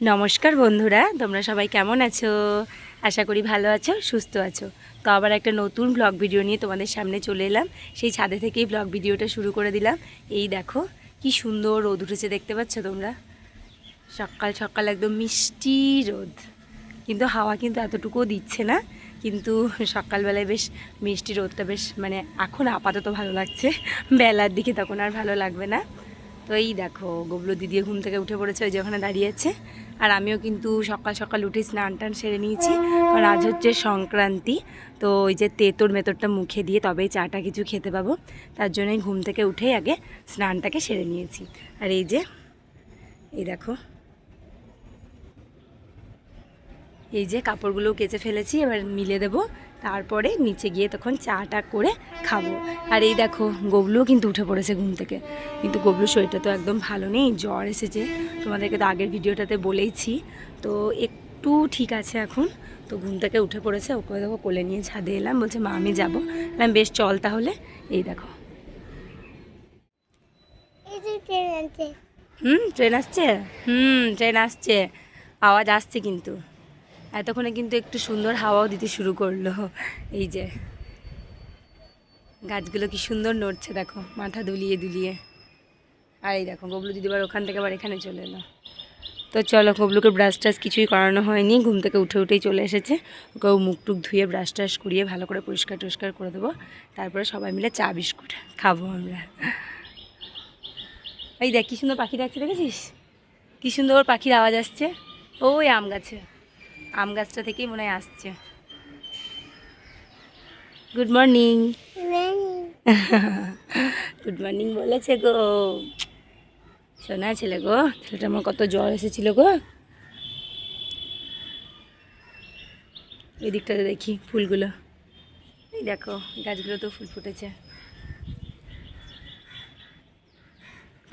নমস্কার বন্ধুরা, তোমরা সবাই কেমন আছো? আশা করি ভালো আছো, সুস্থ আছো। তো আবার একটা নতুন ব্লগ ভিডিও নিয়ে তোমাদের সামনে চলে এলাম। সেই ছাদে থেকেই ব্লগ ভিডিওটা শুরু করে দিলাম। এই দেখো কি সুন্দর রোদ উঠেছে, দেখতে পাচ্ছ তোমরা? সকাল সকাল একদম মিষ্টি রোদ, কিন্তু হাওয়া কিন্তু এতটুকুও দিচ্ছে না। কিন্তু সকালবেলায় বেশ মিষ্টি রোদটা বেশ এখন আপাতত ভালো লাগছে, বেলার দিকে তখন আর ভালো লাগবে না। তো এই দেখো গবলু দিদি ঘুম থেকে উঠে পড়েছে, ওই যে ওখানে দাঁড়িয়ে আছে। আর আমিও কিন্তু সকাল সকাল উঠে স্নান টান সেরে নিয়েছি, কারণ আজ হচ্ছে সংক্রান্তি। তো ওই যে তেঁতোর মেতরটা মুখে দিয়ে তবেই চাটা কিছু খেতে পাবো, তার জন্যই ঘুম থেকে উঠেই আগে স্নানটাকে সেরে নিয়েছি। আর এই দেখো এই যে কাপড়গুলোও কেচে ফেলেছি, এবার মিলে দেবো, তারপরে নিচে গিয়ে তখন চাটা করে খাবো। আর এই দেখো গবলুও কিন্তু উঠে পড়েছে ঘুম থেকে, কিন্তু গবলুর শরীরটা তো একদম ভালো নেই, জ্বর এসেছে। তোমাদেরকে তো আগের ভিডিওটাতে বলেইছি। তো একটু ঠিক আছে এখন। তো ঘুম থেকে উঠে পড়েছে, ওকে দেখো কোলে নিয়ে ছাদে এলাম, বলছে মা আমি যাবো। বেশ চল তাহলে। এই দেখো ট্রেন আসছে, ট্রেন আসছে, আওয়াজ আসছে কিন্তু। এতক্ষণে কিন্তু একটু সুন্দর হাওয়াও দিতে শুরু করলো। এই যে গাছগুলো কি সুন্দর নড়ছে দেখো, মাথা দুলিয়ে দুলিয়ে। আর এই দেখো গবলু দিদিবার ওখান থেকে আবার এখানে চলে এলো। তো চলো, গবলুকে ব্রাশ টাশ কিছুই করানো হয়নি, ঘুম থেকে উঠে উঠেই চলে এসেছে। ওকেও মুখ টুক ধুয়ে ব্রাশ টাশ করিয়ে ভালো করে পরিষ্কার টরিষ্কার করে দেবো, তারপরে সবাই মিলে চা বিস্কুট খাবো আমরা। এই দেখ কী সুন্দর পাখি ডাকছে, দেখেছিস কী সুন্দর পাখির আওয়াজ আসছে? ওই আম গাছটা থেকেই মনে হয় আসছে। Good morning. গুড মর্নিং বলেছে গো, শোনা ছেলে গো। ছেলেটা আমার কত জ্বর এসেছিল গো। এই দিকটাতে দেখি ফুলগুলো, এই দেখো গাছগুলো তো ফুল ফুটেছে।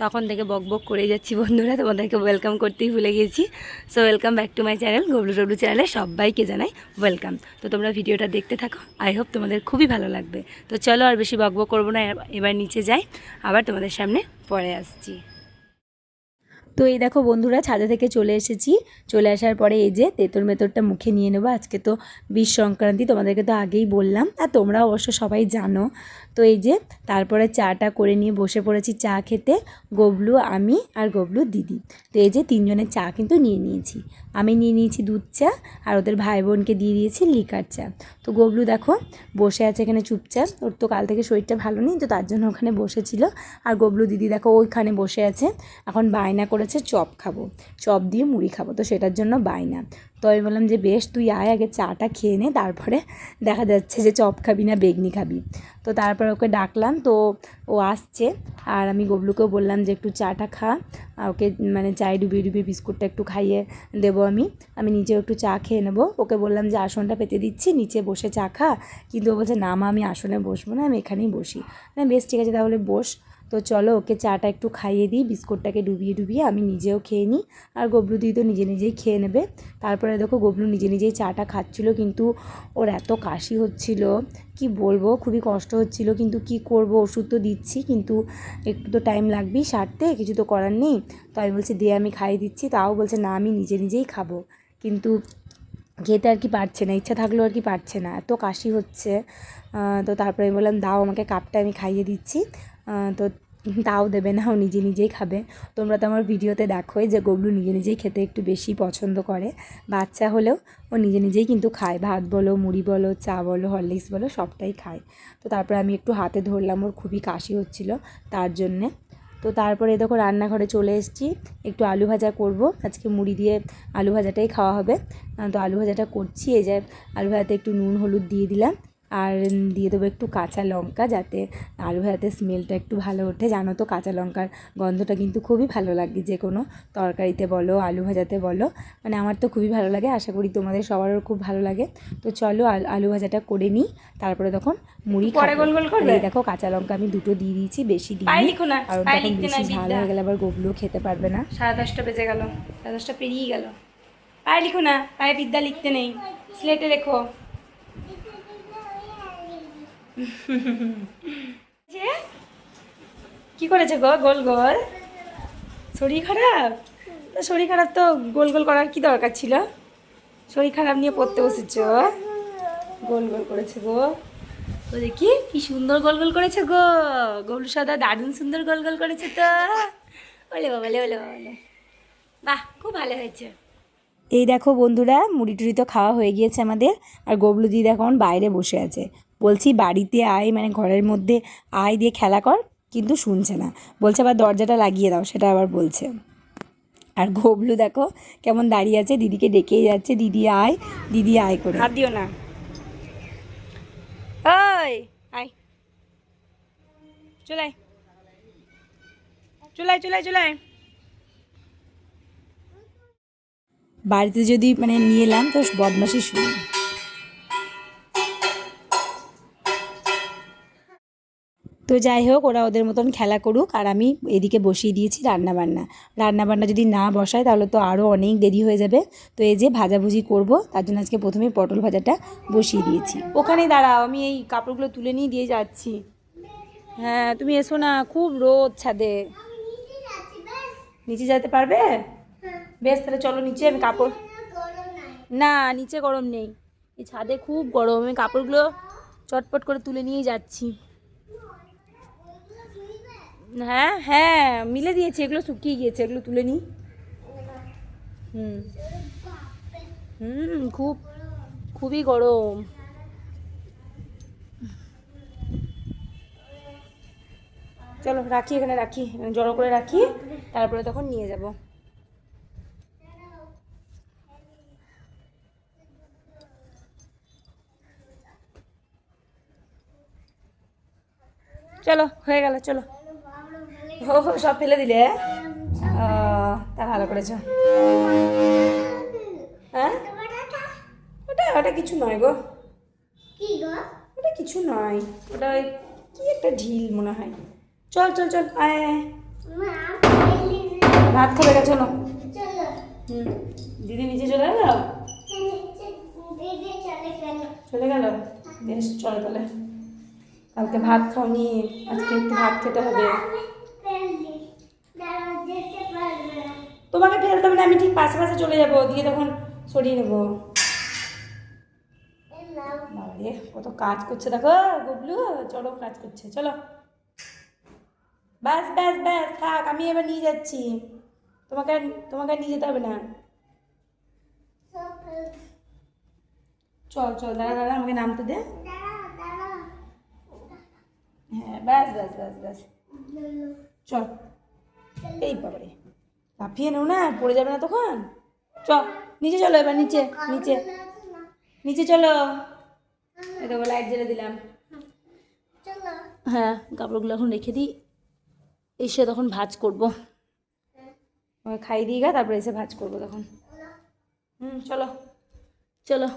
তখন থেকে বক বক করে যাচ্ছি বন্ধুরা, তোমাদেরকে ওয়েলকাম করতেই ভুলে গেছি। So welcome back to my channel, Goblu Toblu চ্যানেলে সবাইকে জানাই ওয়েলকাম। তো তোমরা ভিডিওটা দেখতে থাকো, আই হোপ তোমাদের খুবই ভালো লাগবে। তো চলো আর বেশি বক বক করবো না, এবার নিচে যাই, আবার তোমাদের সামনে পরে আসছি। তো এই দেখো বন্ধুরা, ছাদে থেকে চলে এসেছি। চলে আসার পরে এই যে তেঁতুল মেতরটা মুখে নিয়ে নেবো। আজকে তো বিষ সংক্রান্তি, তোমাদেরকে তো আগেই বললাম, আর তোমরা অবশ্য সবাই জানো। তো এই যে তারপরে চাটা করে নিয়ে বসে পড়েছি চা খেতে, গবলু, আমি আর গবলু দিদি। তো এই যে তিনজনের চা কিন্তু নিয়ে নিয়েছি। আমি নিয়ে নিয়েছি দুধ চা, আর ওদের ভাই বোনকে দিয়ে দিয়েছি লিকার চা। তো গবলু দেখো বসে আছে এখানে চুপচাপ, ওর তো কাল থেকে শরীরটা ভালো নেই, তো তার জন্য ওখানে বসেছিল। আর গবলু দিদি দেখো ওইখানে বসে আছে, এখন বায়না করেছে চপ খাবো, চপ দিয়ে মুড়ি খাবো, তো সেটার জন্য বায়না। তো আমি বললাম যে বেশ তুই আয়, আগে চাটা খেয়ে নে, তারপরে দেখা যাচ্ছে যে চপ খাবি না বেগনি খাবি। তো তারপর ওকে ডাকলাম, তো ও আসছে। আর আমি গবলুকেও বললাম যে একটু চাটা খা, আর ওকে চায়ে ডুবিয়ে ডুবিয়ে বিস্কুটটা একটু খাইয়ে দেবো। আমি নিজেও একটু চা খেয়ে নেবো। ওকে বললাম যে আসনটা পেতে দিচ্ছি, নিচে বসে চা খা, কিন্তু ও বলছে না মা আমি আসনে বসবো না, আমি এখানেই বসি। বেশ ঠিক আছে তাহলে বস। তো চলো ওকে চাটা একটু খাইয়ে দিই, বিস্কুটটাকে ডুবিয়ে ডুবিয়ে আমি নিজেও খেয়ে নিই, আর গবলু দিদি তো নিজে নিজেই খেয়ে নেবে। তারপরে দেখো গবলু নিজে নিজেই চাটা খাচ্ছিলো, কিন্তু ওর এত কাশি হচ্ছিল, কি বলবো, খুবই কষ্ট হচ্ছিল। কিন্তু কি করব, ওষুধ তো দিচ্ছি, কিন্তু একটু তো টাইম লাগবেই সারতে, কিছু তো করার নেই। তো আমি বলছি দিয়ে আমি খাইয়ে দিচ্ছি, তাও বলছে না আমি নিজে নিজেই খাবো। কিন্তু খেতে আর কি পারছে না, ইচ্ছা থাকলেও আর কি পারছে না, এত কাশি হচ্ছে। তো তারপরে আমি বললাম দাও আমাকে কাপটা, আমি খাইয়ে দিচ্ছি। তো তাও দেবে না, ও নিজে নিজেই খাবে। তোমরা তো আমার ভিডিওতে দেখোই যে গবলু নিজে নিজেই খেতে একটু বেশি পছন্দ করে, বাচ্চা হলেও ও নিজে নিজেই কিন্তু খায়, ভাত বলো, মুড়ি বলো, চা বলো, হরলিক্স বলো, সবটাই খায়। তো তারপরে আমি একটু হাতে ধরলাম, ওর খুবই কাশি হচ্ছিল তার জন্যে। তো তারপরে দেখো রান্নাঘরে চলে এসেছি, একটু আলু ভাজা করব, আজকে মুড়ি দিয়ে আলু ভাজাটাই খাওয়া হবে। তো আলু ভাজাটা করছি, এই যে আলু ভাজাতে একটু নুন হলুদ দিয়ে দিলাম, আর দিয়ে দেবো একটু কাঁচা লঙ্কা, যাতে আলু ভাজাতে স্মেলটা একটু ভালো ওঠে। জানো তো কাঁচা লঙ্কার গন্ধটা কিন্তু খুবই ভালো লাগে, যে কোনো তরকারিতে বলো, আলু ভাজাতে বলো, আমার তো খুবই ভালো লাগে, আশা করি তোমাদের সবারও খুব ভালো লাগে। তো চলো আলু ভাজাটা করে নিই, তারপরে তখন মুড়ি খাবো। এই দেখো কাঁচা লঙ্কা আমি দুটো দিয়ে দিয়েছি, বেশি দিই, কারণ তখন বেশি ঝাল হয়ে গেলে আবার গবলুও খেতে পারবে না। 10:30 বেজে গেল, 10:30 পেরিয়ে গেল। পায়ে লিখো না, পায়ে বিদ্যা লিখতে নেই, স্লেটে রেখো। কি করেছে গো, গোল গোল? শরীর খারাপ? তো শরীর খারাপ তো গোল গোল করার কি দরকার ছিল? শরীর খারাপ নিয়ে পড়তে বসেছ, গোল গোল করেছে গো। তো দেখি কি সুন্দর গোল গোল করেছে গো, গবলু সাদা দারুণ সুন্দর গোল গোল করেছে তো। বলে বাবালে, বলে বাবালে, বাহ খুব ভালো হয়েছে। এই দেখো বন্ধুরা, মুড়ি টুড়ি তো খাওয়া হয়ে গিয়েছে আমাদের। আর গবলু দিদি এখন বাইরে বসে আছে। বলছি বাড়িতে আয়, মানে ঘরের মধ্যে আয় দিয়ে খেলা কর, কিন্তু শুনছে না। বলছে আবার দরজাটা লাগিয়ে দাও, সেটা আবার বলছে। আর গবলু দেখো কেমন দাঁড়িয়ে আছে, দিদিকে ডেকেই যাচ্ছে, দিদি আয় করে। হাত দিও না, ওই আয়, চলে চলে। বাড়িতে যদি মানে নিয়ে এলাম তো বদমাশি শুরু। তো যাই হোক, ওরা ওদের মতন খেলা করুক, আর আমি এদিকে বসিয়ে দিয়েছি রান্নাবান্না যদি না বসায় তাহলে তো আরও অনেক দেরি হয়ে যাবে। তো এই যে ভাজাভুজি করব, তার জন্য আজকে প্রথমে পটল ভাজাটা বসিয়ে দিয়েছি। ওখানে দাঁড়াও, আমি এই কাপড়গুলো তুলে নিয়ে দিয়ে যাচ্ছি। হ্যাঁ তুমি এসো না, খুব রোদ ছাদে। নিচে যেতে পারবে? বেশ তাহলে চলো নিচে, আমি কাপড়, না নিচে গরম নেই, এই ছাদে খুব গরম। আমি কাপড়গুলো চটপট করে তুলে নিয়ে যাচ্ছি। হ্যাঁ হ্যাঁ মিলে দিয়েছি, এগুলো শুকিয়ে গিয়েছে, এগুলো তুলে নিই। খুবই গরম। চলো রাখি, এখানে রাখি, জড়ো করে রাখি, তারপরে তখন নিয়ে যাব। চলো হয়ে গেল, চলো। ও সব ফেলে দিলে? তা ভালো করেছ। হ্যাঁ ওটা কিছু নয় গো, ওটা কিছু নয়, ওটা ওই কি একটা ঢিল মনে হয়। চল আয় ভাত খাবে গা, চলো। দিদি নিচে চলে গেল, বেশ চলো তাহলে। কালকে ভাত খাওনি, আজকে একটু ভাত খেতে হবে। তোমাকে ফেলতে হবে না, আমি ঠিক পাশে চলে যাবো, দিয়ে তখন সরিয়ে নেবো। বাবারে কত কাজ করছে দেখো গুবলু, চরম কাজ করছে। চলো ব্যাস থাক, আমি এবার নিয়ে যাচ্ছি। তোমাকে আর নিয়ে যেতে হবে না। চল দাঁড়া আমাকে নামতে দে। হ্যাঁ ব্যাস চল। এই বাবারে লাফিয়ে নেও না, পড়ে যাবে না তখন। চল নিচে চলো, এবার নিচে চলো। এটা লাইট জ্বেলে দিলাম। হ্যাঁ কাপড়গুলো এখন রেখে দিই, এসে তখন ভাজ করবো। খাই দিয়ে গা, তারপরে এসে ভাজ করবো তখন। চলো।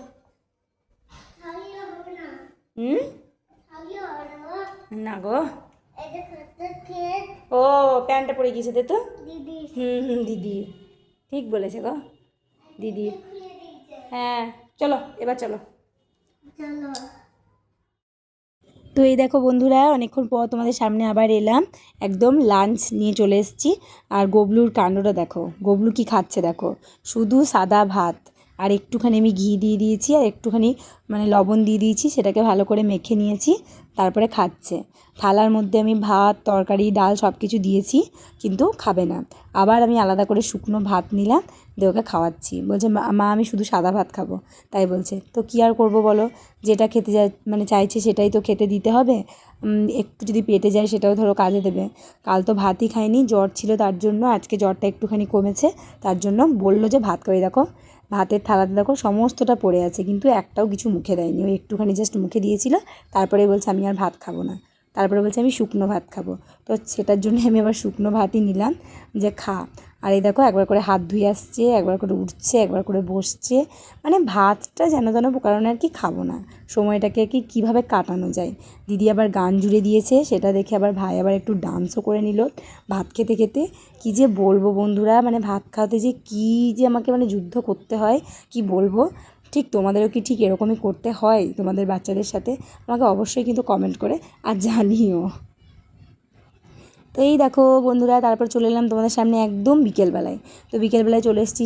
না গো, ও প্যান্টটা পরে গিয়েছে দে তো। দিদি ঠিক বলেছে গো, দিদি। হ্যাঁ চলো এবার চলো। তো এই দেখো বন্ধুরা, অনেকক্ষণ পর তোমাদের সামনে আবার এলাম, একদম লাঞ্চ নিয়ে চলে এসেছি। আর গবলুর কাণ্ডটা দেখো, গবলু কি খাচ্ছে দেখো, শুধু সাদা ভাত, আর একটুখানি আমি ঘি দিয়ে দিয়েছি, আর একটুখানি মানে লবণ দিয়ে দিয়েছি, সেটাকে ভালো করে মেখে নিয়েছি, তারপরে খাচ্ছে। থালার মধ্যে আমি ভাত তরকারি ডাল সব কিছু দিয়েছি, কিন্তু খাবে না। আবার আমি আলাদা করে শুকনো ভাত নিলাম, দিয়ে ওকে খাওয়াচ্ছি। বলছে মা আমি শুধু সাদা ভাত খাবো, তাই বলছে। তো কী আর করবো বলো, যেটা খেতে মানে চাইছে সেটাই তো খেতে দিতে হবে। একটু যদি পেটে যায় সেটাও ধরো কাজে দেবে। কাল তো ভাতই খাইনি, জ্বর ছিল তার জন্য, আজকে জ্বরটা একটুখানি কমেছে, তার জন্য বললো যে ভাত খাবে। দেখো ভাতের থালাতে দেখো সমস্তটা পড়ে আছে, কিন্তু একটাও কিছু মুখে দেয়নি, ওই একটুখানি জাস্ট মুখে দিয়েছিল, তারপরে বলছে আমি আর ভাত খাবো না। তারপরে বলছে আমি শুকনো ভাত খাবো। তো সেটার জন্য আমি আবার শুকনো ভাতই নিলাম, যে খা। আর এই দেখো একবার করে হাত ধুয়ে আসছে, একবার করে উঠছে, একবার করে বসছে, মানে ভাতটা যেন কারণে আর কি খাবো না, সময়টাকে কি কীভাবে কাটানো যায়। দিদি আবার গান জুড়ে দিয়েছে, সেটা দেখে আবার ভাই আবার একটু ডান্সও করে নিল ভাত খেতে খেতে। কী যে বলবো বন্ধুরা, মানে ভাত খাওয়াতে যে কী যে আমাকে মানে যুদ্ধ করতে হয়, কি বলবো। ঠিক তোমাদেরও কি ঠিক এরকমই করতে হয় তোমাদের বাচ্চাদের সাথে? আমাকে অবশ্যই কিন্তু কমেন্ট করে আর জানিও। তো এই দেখো বন্ধুরা, তারপর চলে এলাম তোমাদের সামনে একদম বিকেলবেলায়। তো বিকেলবেলায় চলে এসেছি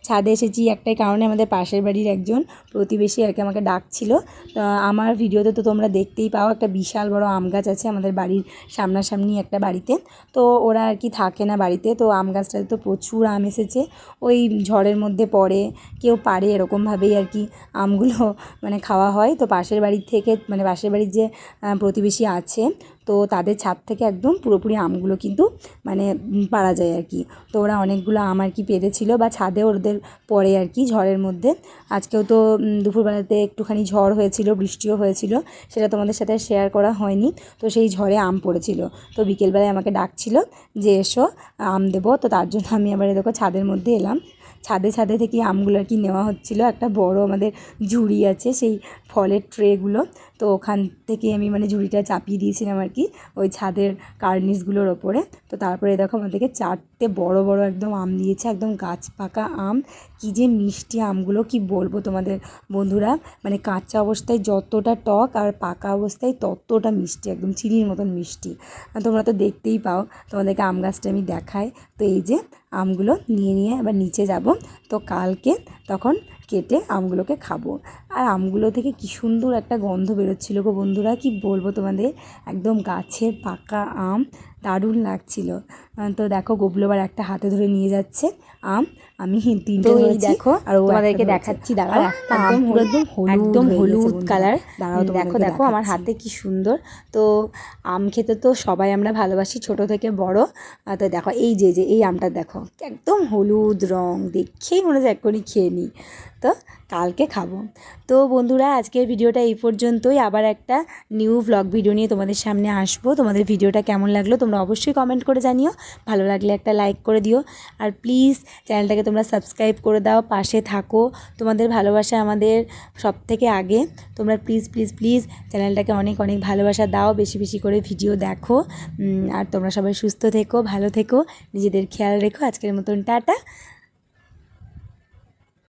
ছাদে এসেছি একটাই কারণে, আমাদের পাশের বাড়ির একজন প্রতিবেশী আর কি আমাকে ডাকছিল। তো আমার ভিডিওতে তো তোমরা দেখতেই পাও, একটা বিশাল বড় আম গাছ আছে আমাদের বাড়ির সামনাসামনি একটা বাড়িতে। তো ওরা আর কি থাকে না বাড়িতে, তো আম গাছটাতে তো প্রচুর আম এসেছে, ওই ঝড়ের মধ্যে পড়ে কেউ পারে এরকমভাবেই আর কি আমগুলো মানে খাওয়া হয়। তো পাশের বাড়ির থেকে মানে পাশের বাড়ির যে প্রতিবেশী আছে, তো তাদের ছাদ থেকে একদম পুরোপুরি আমগুলো কিন্তু মানে পাড়া যায় আর কি। তো ওরা অনেকগুলো আম আর কি পেরেছিল, বা ছাদে ওদের পড়ে আর কি ঝড়ের মধ্যে। আজকেও তো দুপুরবেলাতে একটুখানি ঝড় হয়েছিল, বৃষ্টিও হয়েছিল, সেটা তোমাদের সাথে শেয়ার করা হয়নি। তো সেই ঝড়ে আম পড়েছিল, তো বিকেলবেলায় আমাকে ডাকছিল যে এসো আম দেবো। তো তার জন্য আমি আবার দেখো ছাদের মধ্যে এলাম। ছাদে থেকে আমগুলো আর কি নেওয়া হচ্ছিলো। একটা বড় আমাদের ঝুড়ি আছে, সেই ফলের ট্রেগুলো, তো ওখান থেকে আমি মানে ঝুড়িটা চাপিয়ে দিয়েছিলাম আর কি ওই ছাদের কার্নিসগুলোর ওপরে। তো তারপরে দেখো আমাদেরকে 4টে বড় বড় একদম আম দিয়েছে, একদম গাছ পাকা আম। কী যে মিষ্টি আমগুলো, কি বলবো তোমাদের বন্ধুরা, মানে কাঁচা অবস্থায় যতটা টক আর পাকা অবস্থায় ততটা মিষ্টি, একদম চিনির মতন মিষ্টি। তোমরা তো দেখতেই পাও, তোমাদেরকে আম গাছটা আমি দেখাই। তো এই যে আমগুলো নিয়ে আবার নিচে যাব, তো কালকে তখন কেটে আমগুলোকে খাবো। আর আমগুলো থেকে কি সুন্দর একটা গন্ধ বেরোচ্ছিলো গো বন্ধুরা, কি বলবো তোমাদের, একদম গাছের পাকা আম, দারুণ লাগছিল। তো দেখো গোবলু আবার একটা হাতে ধরে নিয়ে যাচ্ছে আম, আমি 3টে ধরেছি, দেখো আর তোমাদেরকে দেখাচ্ছি, দাঁড়াও, একদম হলুদ কালার। দাঁড়াও দেখো আমার হাতে কি সুন্দর। তো আম খেতে তো সবাই আমরা ভালোবাসি, ছোট থেকে বড়। তো দেখো এই যে এই আমটা দেখো, একদম হলুদ রং, দেখেই মনে হয় এক্ষুনি খেয়ে নিই। তো কালকে খাবো। তো বন্ধুরা আজকের ভিডিওটা এই পর্যন্তই, আবার একটা নিউ ভ্লগ ভিডিও নিয়ে তোমাদের সামনে আসবো। তোমাদের ভিডিওটা কেমন লাগলো তোমরা অবশ্যই কমেন্ট করে জানিও, ভালো লাগলে একটা লাইক করে দিও, আর প্লিজ চ্যানেলটাকে তোমরা সাবস্ক্রাইব করে দাও, পাশে থাকো। তোমাদের ভালোবাসা আমাদের সব থেকে আগে। তোমরা প্লিজ চ্যানেলটাকে অনেক ভালোবাসা দাও, বেশি করে ভিডিও দেখো। আর তোমরা সবাই সুস্থ থেকো, ভালো থেকো, নিজেদের খেয়াল রেখো। আজকের মতন টাটা।